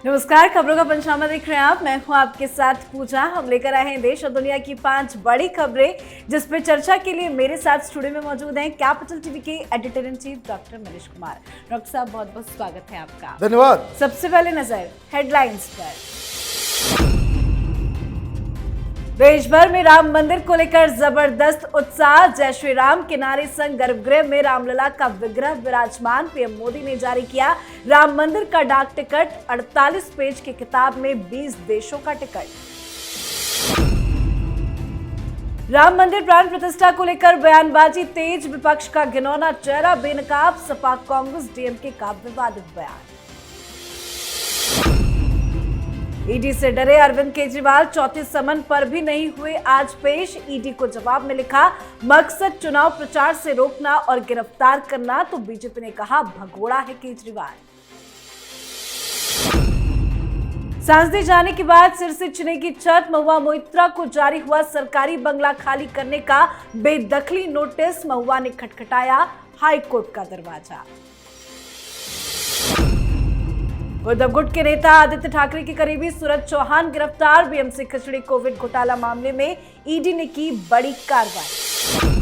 नमस्कार, खबरों का पंचनामा देख रहे हैं आप। मैं हूं आपके साथ पूजा। हम लेकर आए हैं देश और दुनिया की 5 बड़ी खबरें, जिस पे चर्चा के लिए मेरे साथ स्टूडियो में मौजूद हैं कैपिटल टीवी के editor in chief doctor Manish Kumar. Doctor साहब, बहुत बहुत स्वागत है आपका। धन्यवाद। सबसे पहले नजर हेडलाइंस पर। देश भर में राम मंदिर को लेकर जबरदस्त उत्साह। जय श्री राम के नारे संग गर्भगृह में रामलला का विग्रह विराजमान। पीएम मोदी ने जारी किया राम मंदिर का डाक टिकट। 48 पेज की किताब में 20 देशों का टिकट। राम मंदिर प्राण प्रतिष्ठा को लेकर बयानबाजी तेज। विपक्ष का घिनौना चेहरा बेनकाब। सपा कांग्रेस डीएमके का विवादित बयान। ईडी से डरे अरविंद केजरीवाल चौथे समन पर भी नहीं हुए आज पेश। ईडी को जवाब में लिखा, मकसद चुनाव प्रचार से रोकना और गिरफ्तार करना, तो बीजेपी ने कहा भगोड़ा है केजरीवाल। सांसदी जाने के बाद सिर से चुने की छत। महुआ मोइत्रा को जारी हुआ सरकारी बंगला खाली करने का बेदखली नोटिस। महुआ ने खटखटाया हाईकोर्ट का दरवाजा। उद्धव गुट के नेता आदित्य ठाकरे के करीबी सूरज चौहान गिरफ्तार। बीएमसी खिचड़ी कोविड घोटाला मामले में ईडी ने की बड़ी कार्रवाई।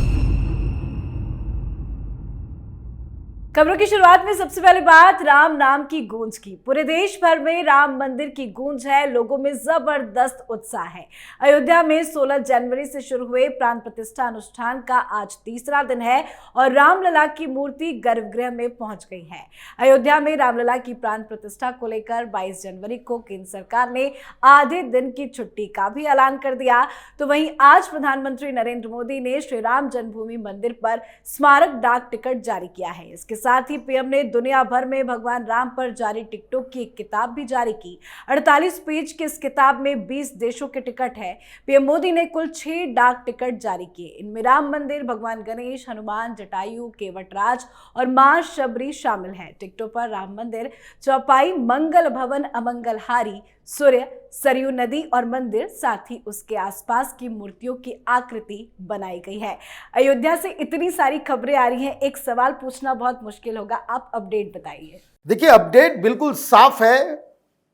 खबरों की शुरुआत में सबसे पहले बात राम नाम की गूंज की। पूरे देश भर में राम मंदिर की गूंज है। लोगों में जबरदस्त उत्साह है। अयोध्या में 16 जनवरी से शुरू हुए प्राण प्रतिष्ठा अनुष्ठान का आज तीसरा दिन है और रामलला की मूर्ति गर्भगृह में पहुंच गई है। अयोध्या में रामलला की प्राण प्रतिष्ठा को लेकर 22 जनवरी को केंद्र सरकार ने आधे दिन की छुट्टी का भी ऐलान कर दिया। तो वहीं आज प्रधानमंत्री नरेंद्र मोदी ने श्री राम जन्मभूमि मंदिर पर स्मारक डाक टिकट जारी किया है। इसके साथ ही पीएम ने दुनिया भर में भगवान राम पर जारी टिकटों की एक किताब भी जारी की। 48 पेज की इस किताब में 20 देशों के टिकट है। पीएम मोदी ने कुल 6 डाक टिकट जारी किए। इनमें राम मंदिर, भगवान गणेश, हनुमान, जटायु, केवटराज और मां शबरी शामिल है। टिकटों पर राम मंदिर, चौपाई, मंगल भवन, अमंगलहारी, सूर्य, सरयू नदी और मंदिर, साथ ही उसके आसपास की मूर्तियों की आकृति बनाई गई है। अयोध्या से इतनी सारी खबरें आ रही हैं, एक सवाल पूछना बहुत मुश्किल होगा, आप अपडेट बताइए। देखिए, अपडेट बिल्कुल साफ है।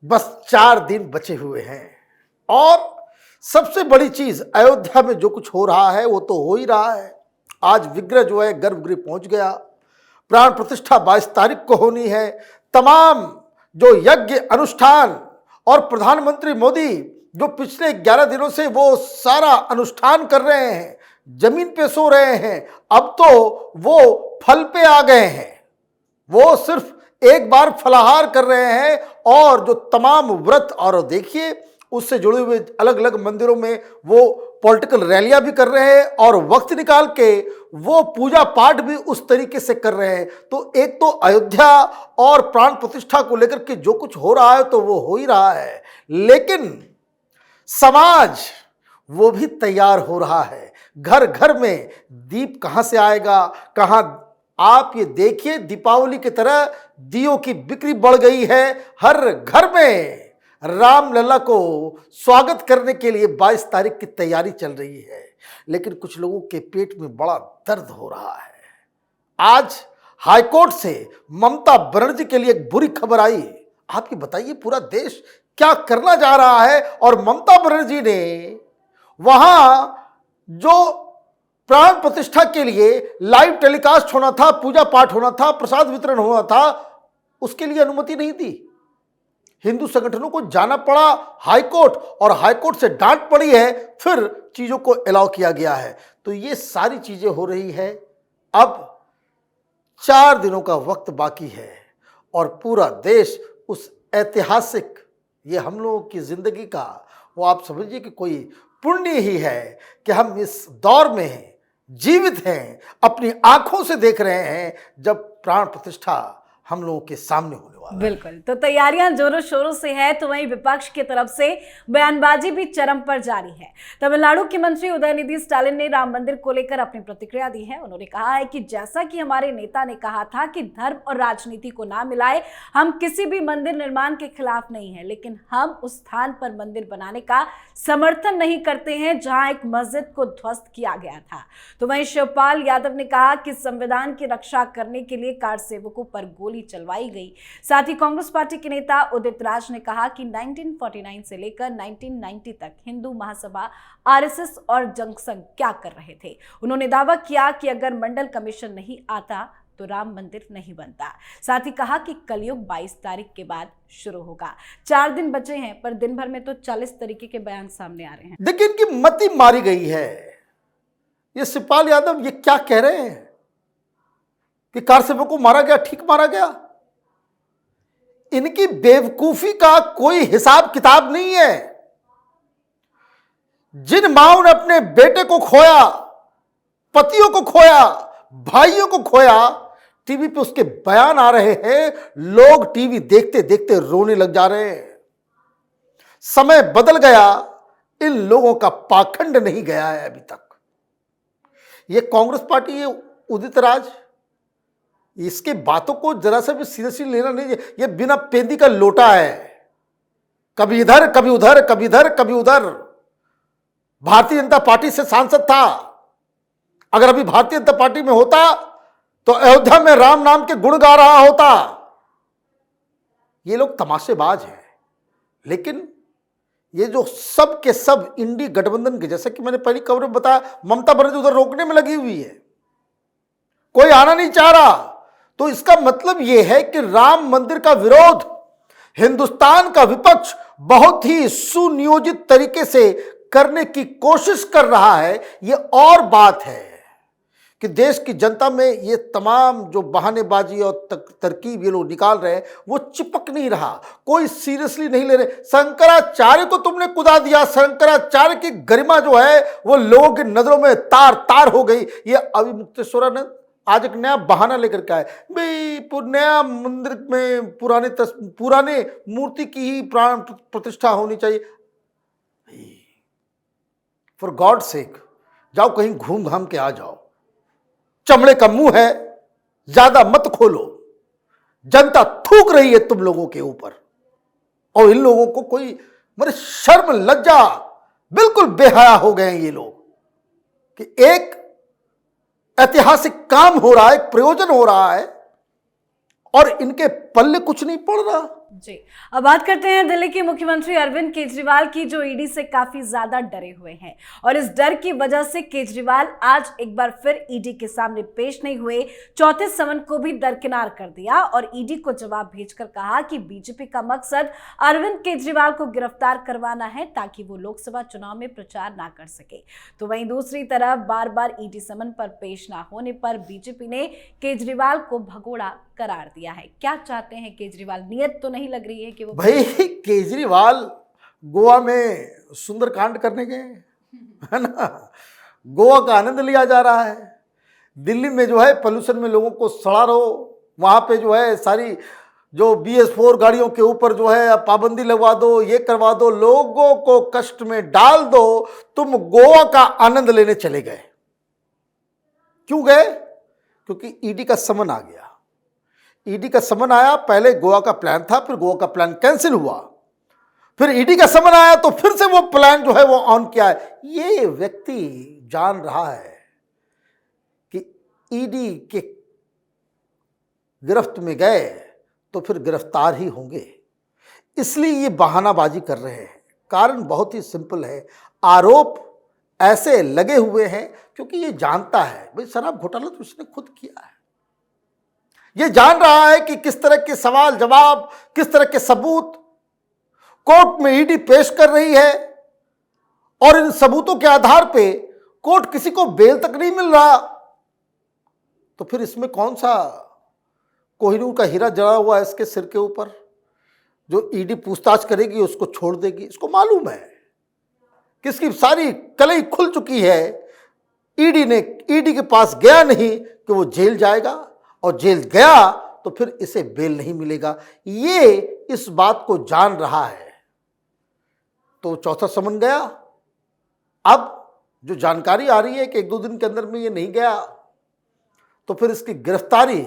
बस 4 दिन बचे हुए हैं और सबसे बड़ी चीज, अयोध्या में जो कुछ हो रहा है वो तो हो ही रहा है। आज विग्रह जो है गर्भगृह पहुंच गया। प्राण प्रतिष्ठा 22 तारीख को होनी है। तमाम जो यज्ञ अनुष्ठान और प्रधानमंत्री मोदी जो पिछले 11 दिनों से वो सारा अनुष्ठान कर रहे हैं, जमीन पे सो रहे हैं, अब तो वो फल पे आ गए हैं। वो सिर्फ एक बार फलाहार कर रहे हैं और जो तमाम व्रत, और देखिए उससे जुड़े हुए अलग अलग मंदिरों में वो पॉलिटिकल रैलियां भी कर रहे हैं और वक्त निकाल के वो पूजा पाठ भी उस तरीके से कर रहे हैं। तो एक तो अयोध्या और प्राण प्रतिष्ठा को लेकर के जो कुछ हो रहा है तो वो हो ही रहा है, लेकिन समाज वो भी तैयार हो रहा है। घर घर में दीप कहां से आएगा, कहां, आप ये देखिए दीपावली की तरह दियों की बिक्री बढ़ गई है। हर घर में रामलला को स्वागत करने के लिए 22 तारीख की तैयारी चल रही है, लेकिन कुछ लोगों के पेट में बड़ा दर्द हो रहा है। आज हाईकोर्ट से ममता बनर्जी के लिए एक बुरी खबर आई। आप ये बताइए पूरा देश क्या करना जा रहा है, और ममता बनर्जी ने वहां जो प्राण प्रतिष्ठा के लिए लाइव टेलीकास्ट होना था, पूजा पाठ होना था, प्रसाद वितरण होना था, उसके लिए अनुमति नहीं दी। हिंदू संगठनों को जाना पड़ा हाईकोर्ट और हाईकोर्ट से डांट पड़ी है, फिर चीजों को अलाउ किया गया है। तो ये सारी चीजें हो रही है। अब 4 दिनों का वक्त बाकी है और पूरा देश उस ऐतिहासिक, ये हम लोगों की जिंदगी का, वो आप समझिए कि कोई पुण्य ही है कि हम इस दौर में हैं, जीवित हैं, अपनी आंखों से देख रहे हैं जब प्राण प्रतिष्ठा हम लोगों के सामने होने वाला है। बिल्कुल, तो तैयारियां जोरों शोरों से है, तो वहीं विपक्ष की तरफ से बयानबाजी भी चरम पर जारी है। तमिलनाडु के मंत्री उदयनिधि स्टालिन ने राम मंदिर को लेकर अपनी प्रतिक्रिया दी है। उन्होंने कहा है कि जैसा कि हमारे नेता ने कहा था कि धर्म और राजनीति को ना मिलाए, हम किसी भी मंदिर निर्माण के खिलाफ नहीं है, लेकिन हम उस स्थान पर मंदिर बनाने का समर्थन नहीं करते हैं जहां एक मस्जिद को ध्वस्त किया गया था। तो वहीं शिवपाल यादव ने कहा कि संविधान की रक्षा करने के लिए कार सेवकों पर गोली चलवाई गई। साथ ही कांग्रेस पार्टी के नेता उदित राज ने कहा कि 1949 से लेकर 1990 तक हिंदू महासभा, आरएसएस और जनसंघ क्या कर रहे थे। उन्होंने दावा किया कि अगर मंडल कमीशन नहीं आता तो राम मंदिर नहीं बनता। साथ ही कहा कि कलयुग 22 तारीख के बाद शुरू होगा। 4 दिन बचे हैं, पर दिन भर में तो 40 तरीके के बयान सामने आ रहे हैं। देखिए, इनकी मति मारी गई है। ये शिवपाल यादव ये क्या कह रहे हैं कि कार सेवक को मारा गया, ठीक मारा गया। इनकी बेवकूफी का कोई हिसाब किताब नहीं है। जिन माओं ने अपने बेटे को खोया, पतियों को खोया, भाइयों को खोया, टीवी पे उसके बयान आ रहे हैं, लोग टीवी देखते देखते रोने लग जा रहे हैं। समय बदल गया, इन लोगों का पाखंड नहीं गया है अभी तक। ये कांग्रेस पार्टी, ये उदित राज, इसके बातों को जरा सा भी सीरियसली लेना नहीं। ये बिना पेंदी का लोटा है, कभी इधर कभी उधर, कभी इधर कभी उधर। भारतीय जनता पार्टी से सांसद था। अगर अभी भारतीय जनता पार्टी में होता तो अयोध्या में राम नाम के गुण गा रहा होता। ये लोग तमाशेबाज हैं। लेकिन ये जो सब के सब इंडी गठबंधन के, जैसे कि मैंने पहली खबर में बताया, ममता बनर्जी उधर रोकने में लगी हुई है, कोई आना नहीं चाह रहा। तो इसका मतलब यह है कि राम मंदिर का विरोध हिंदुस्तान का विपक्ष बहुत ही सुनियोजित तरीके से करने की कोशिश कर रहा है। यह और बात है कि देश की जनता में ये तमाम जो बहानेबाजी और तरकीब ये लोग निकाल रहे हैं, वो चिपक नहीं रहा, कोई सीरियसली नहीं ले रहे। शंकराचार्य को तुमने कुदा दिया। शंकराचार्य की गरिमा जो है वो लोगों की नजरों में तार तार हो गई। ये अविमुक्तेश्वरानंद आज एक नया बहाना लेकर के आए, भाई नया मंदिर में पुराने मूर्ति की ही प्राण प्रतिष्ठा होनी चाहिए। फॉर गॉड सेक, जाओ कहीं घूम घाम के आ जाओ। चमड़े का मुंह है, ज्यादा मत खोलो। जनता थूक रही है तुम लोगों के ऊपर, और इन लोगों को कोई मेरे शर्म लज्जा, बिल्कुल बेहया हो गए हैं ये लोग कि एक ऐतिहासिक काम हो रहा है, एक प्रयोजन हो रहा है, और इनके पल्ले कुछ नहीं पड़ रहा। जी, अब बात करते हैं दिल्ली के मुख्यमंत्री अरविंद केजरीवाल की, जो ईडी से काफी ज्यादा डरे हुए हैं। और इस डर की वजह से केजरीवाल आज एक बार फिर ईडी के सामने पेश नहीं हुए। चौथे समन को भी दरकिनार कर दिया और ईडी को जवाब भेजकर कहा कि बीजेपी का मकसद अरविंद केजरीवाल को गिरफ्तार करवाना है ताकि वो लोकसभा चुनाव में प्रचार ना कर सके। तो वहीं दूसरी तरफ बार बार ईडी समन पर पेश ना होने पर बीजेपी ने केजरीवाल को भगोड़ा करार दिया है। क्या चाहते हैं केजरीवाल? नियत तो नहीं लग रही है कि वो, भाई केजरीवाल गोवा में सुंदरकांड करने गए, है ना, गोवा का आनंद लिया जा रहा है। दिल्ली में जो है पोल्यूशन में लोगों को सड़ा रहो, वहां पे जो है सारी जो BS4 गाड़ियों के ऊपर जो है पाबंदी लगवा दो, ये करवा दो, लोगों को कष्ट में डाल दो। तुम गोवा का आनंद लेने चले गए। क्यों गए? क्योंकि ईडी का समन आ गया। ईडी का समन आया, पहले गोवा का प्लान था, फिर गोवा का प्लान कैंसिल हुआ, फिर ईडी का समन आया तो फिर से वो प्लान जो है वो ऑन किया है। ये व्यक्ति जान रहा है कि ईडी के गिरफ्त में गए तो फिर गिरफ्तार ही होंगे, इसलिए ये बहानाबाजी कर रहे हैं। कारण बहुत ही सिंपल है, आरोप ऐसे लगे हुए हैं क्योंकि ये जानता है भाई शराब घोटाला तो उसने खुद किया है। ये जान रहा है कि किस तरह के सवाल जवाब, किस तरह के सबूत कोर्ट में ईडी पेश कर रही है, और इन सबूतों के आधार पे कोर्ट किसी को बेल तक नहीं मिल रहा। तो फिर इसमें कौन सा कोहिनूर का हीरा जड़ा हुआ है इसके सिर के ऊपर, जो ईडी पूछताछ करेगी उसको छोड़ देगी? इसको मालूम है कि इसकी सारी कलई खुल चुकी है। ईडी के पास गया नहीं कि वो जेल जाएगा, और जेल गया तो फिर इसे बेल नहीं मिलेगा। ये इस बात को जान रहा है, तो चौथा समन गया। अब जो जानकारी आ रही है कि 1-2 दिन के अंदर में ये नहीं गया, तो फिर इसकी गिरफ्तारी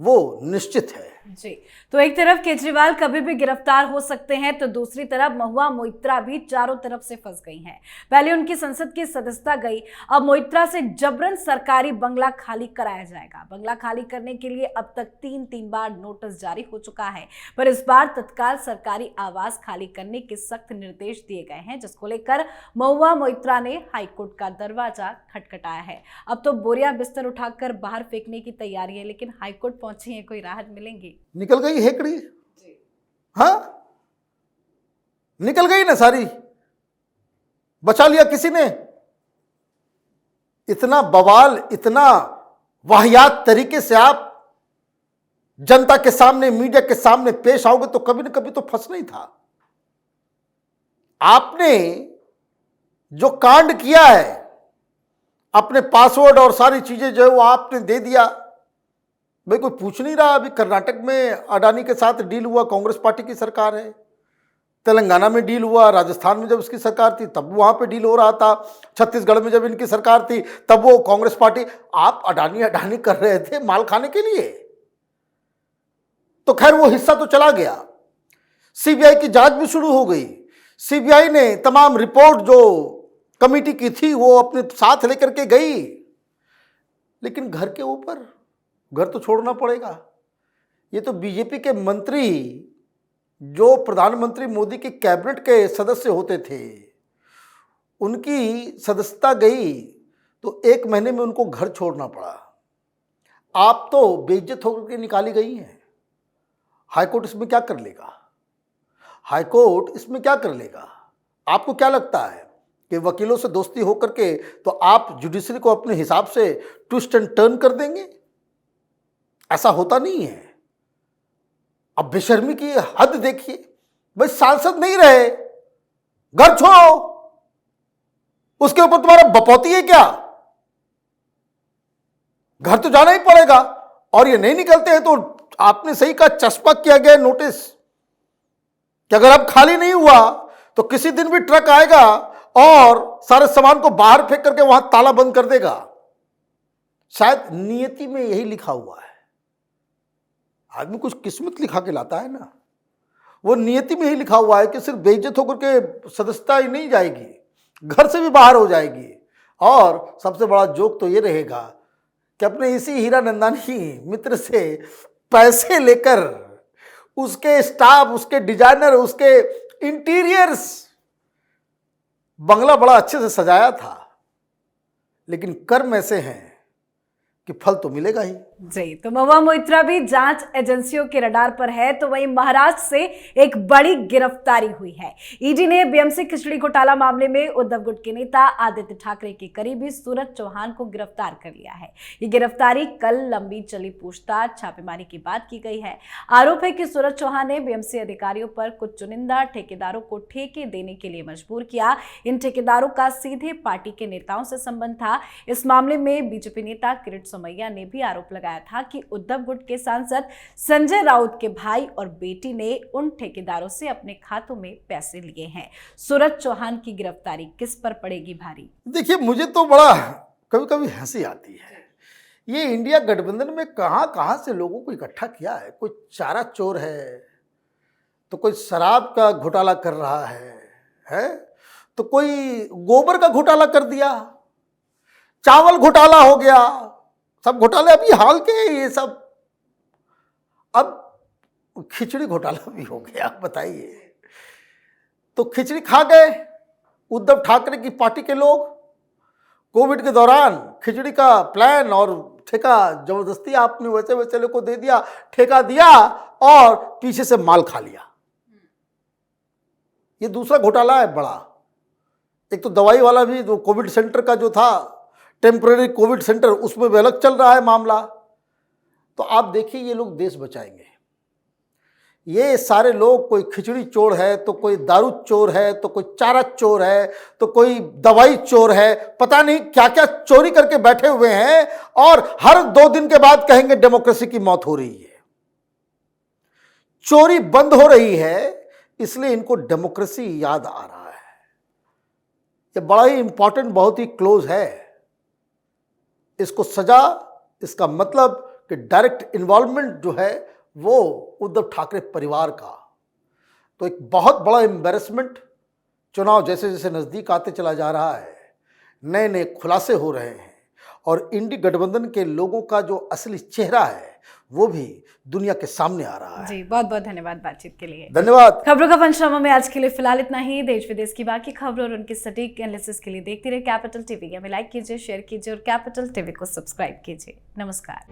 वो निश्चित है। जी, तो एक तरफ केजरीवाल कभी भी गिरफ्तार हो सकते हैं तो दूसरी तरफ महुआ मोइत्रा भी चारों तरफ से फंस गई हैं। पहले उनकी संसद की सदस्यता गई, अब मोइत्रा से जबरन सरकारी बंगला खाली कराया जाएगा। बंगला खाली करने के लिए अब तक तीन बार नोटिस जारी हो चुका है, पर इस बार तत्काल सरकारी आवास खाली करने के सख्त निर्देश दिए गए हैं, जिसको लेकर महुआ मोइत्रा ने हाईकोर्ट का दरवाजा खटखटाया है। अब तो बोरिया बिस्तर उठाकर बाहर फेंकने की तैयारी है, लेकिन हाईकोर्ट पहुंची है, कोई राहत मिलेंगी? निकल गई हेकड़ी। हाँ, निकल गई ना सारी, बचा लिया किसी ने। इतना बवाल, इतना वाहियात तरीके से आप जनता के सामने, मीडिया के सामने पेश आओगे तो कभी न कभी तो फंसना ही था। आपने जो कांड किया है, अपने पासवर्ड और सारी चीजें जो है वो आपने दे दिया। भाई कोई पूछ नहीं रहा। अभी कर्नाटक में अडानी के साथ डील हुआ, कांग्रेस पार्टी की सरकार है। तेलंगाना में डील हुआ, राजस्थान में जब उसकी सरकार थी तब वहां पे डील हो रहा था। छत्तीसगढ़ में जब इनकी सरकार थी तब वो कांग्रेस पार्टी, आप अडानी कर रहे थे माल खाने के लिए। तो खैर वो हिस्सा तो चला गया। सीबीआई की जांच भी शुरू हो गई। सीबीआई ने तमाम रिपोर्ट जो कमेटी की थी वो अपने साथ लेकर के गई, लेकिन घर के ऊपर घर तो छोड़ना पड़ेगा। ये तो बीजेपी के मंत्री जो प्रधानमंत्री मोदी के कैबिनेट के सदस्य होते थे, उनकी सदस्यता गई तो 1 महीने में उनको घर छोड़ना पड़ा। आप तो बेइज्जत होकर के निकाली गई हैं। हाईकोर्ट इसमें क्या कर लेगा? हाईकोर्ट इसमें क्या कर लेगा? आपको क्या लगता है कि वकीलों से दोस्ती होकर के तो आप जुडिशरी को अपने हिसाब से ट्विस्ट एंड टर्न कर देंगे? ऐसा होता नहीं है। अब बेशर्मी की हद देखिए। भाई सांसद नहीं रहे, घर छोड़ो, उसके ऊपर तुम्हारा बपौती है क्या? घर तो जाना ही पड़ेगा। और ये नहीं निकलते हैं तो आपने सही कहा, चस्पा किया गया नोटिस कि अगर अब खाली नहीं हुआ तो किसी दिन भी ट्रक आएगा और सारे सामान को बाहर फेंक करके वहां ताला बंद कर देगा। शायद नियति में यही लिखा हुआ है। आदमी कुछ किस्मत लिखा के लाता है ना, वो नियति में ही लिखा हुआ है कि सिर्फ बेइज्जत होकर के सदस्यता ही नहीं जाएगी, घर से भी बाहर हो जाएगी। और सबसे बड़ा जोक तो ये रहेगा कि अपने इसी हीरा नंदानी मित्र से पैसे लेकर उसके स्टाफ, उसके डिजाइनर, उसके इंटीरियर्स, बंगला बड़ा अच्छे से सजाया था, लेकिन कर्म ऐसे हैं कि फल तो मिलेगा ही। जी, तो महुआ मोइत्रा भी जांच एजेंसियों के रडार पर है। तो वहीं महाराष्ट्र से एक बड़ी गिरफ्तारी हुई है। ईडी ने बीएमसी खिचड़ी घोटाला मामले में उद्धव गुट के नेता आदित्य ठाकरे के करीबी सूरज चौहान को गिरफ्तार कर लिया है। ये गिरफ्तारी कल लंबी चली पूछताछ, छापेमारी के बाद की गई है। आरोप है कि सूरज चौहान ने बीएमसी अधिकारियों पर कुछ चुनिंदा ठेकेदारों को ठेके देने के लिए मजबूर किया। इन ठेकेदारों का सीधे पार्टी के नेताओं से संबंध था। इस मामले में बीजेपी नेता किरीट सोमैया ने भी आरोप लगाया था कि उद्धव गुट के सांसद संजय राउत के भाई और बेटी ने उन ठेकेदारों से अपने खातों में पैसे लिए हैं। सूरज चौहान की गिरफ्तारी किस पर पड़ेगी भारी? देखिए, मुझे तो बड़ा कभी कभी हंसी आती है। ये इंडिया गठबंधन में कहां कहां से लोगों को इकट्ठा किया है। कोई चारा चोर है, तो कोई शराब का घोटाला कर रहा है? तो कोई गोबर का घोटाला कर दिया, चावल घोटाला हो गया, सब घोटाले अभी हाल के ये सब। अब खिचड़ी घोटाला भी हो गया, बताइए। तो खिचड़ी खा गए उद्धव ठाकरे की पार्टी के लोग। कोविड के दौरान खिचड़ी का प्लान और ठेका जबरदस्ती आपने वैसे वैसे लोग को दे दिया, ठेका दिया और पीछे से माल खा लिया। ये दूसरा घोटाला है बड़ा। एक तो दवाई वाला भी, जो कोविड सेंटर का जो था, टेम्पररी कोविड सेंटर, उसमें भी अलग चल रहा है मामला। तो आप देखिए, ये लोग देश बचाएंगे। ये सारे लोग, कोई खिचड़ी चोर है, तो कोई दारू चोर है, तो कोई चारा चोर है, तो कोई दवाई चोर है, पता नहीं क्या क्या चोरी करके बैठे हुए हैं। और हर 2 दिन के बाद कहेंगे डेमोक्रेसी की मौत हो रही है। चोरी बंद हो रही है, इसलिए इनको डेमोक्रेसी याद आ रहा है। ये बड़ा ही इंपॉर्टेंट, बहुत ही क्लोज है। इसको सजा, इसका मतलब कि डायरेक्ट इन्वॉल्वमेंट जो है वो उद्धव ठाकरे परिवार का। तो एक बहुत बड़ा एम्बैरेसमेंट, चुनाव जैसे जैसे नज़दीक आते चला जा रहा है, नए नए खुलासे हो रहे हैं और इंडी गठबंधन के लोगों का जो असली चेहरा है वो भी दुनिया के सामने आ रहा है। जी, बहुत बहुत धन्यवाद बातचीत के लिए। धन्यवाद। खबरों का पंचनामा में आज के लिए फिलहाल इतना ही। देश विदेश की बाकी खबरों और उनकी सटीक एनालिसिस के लिए देखते रहिए कैपिटल टीवी। हमें लाइक कीजिए, शेयर कीजिए और कैपिटल टीवी को सब्सक्राइब कीजिए। नमस्कार।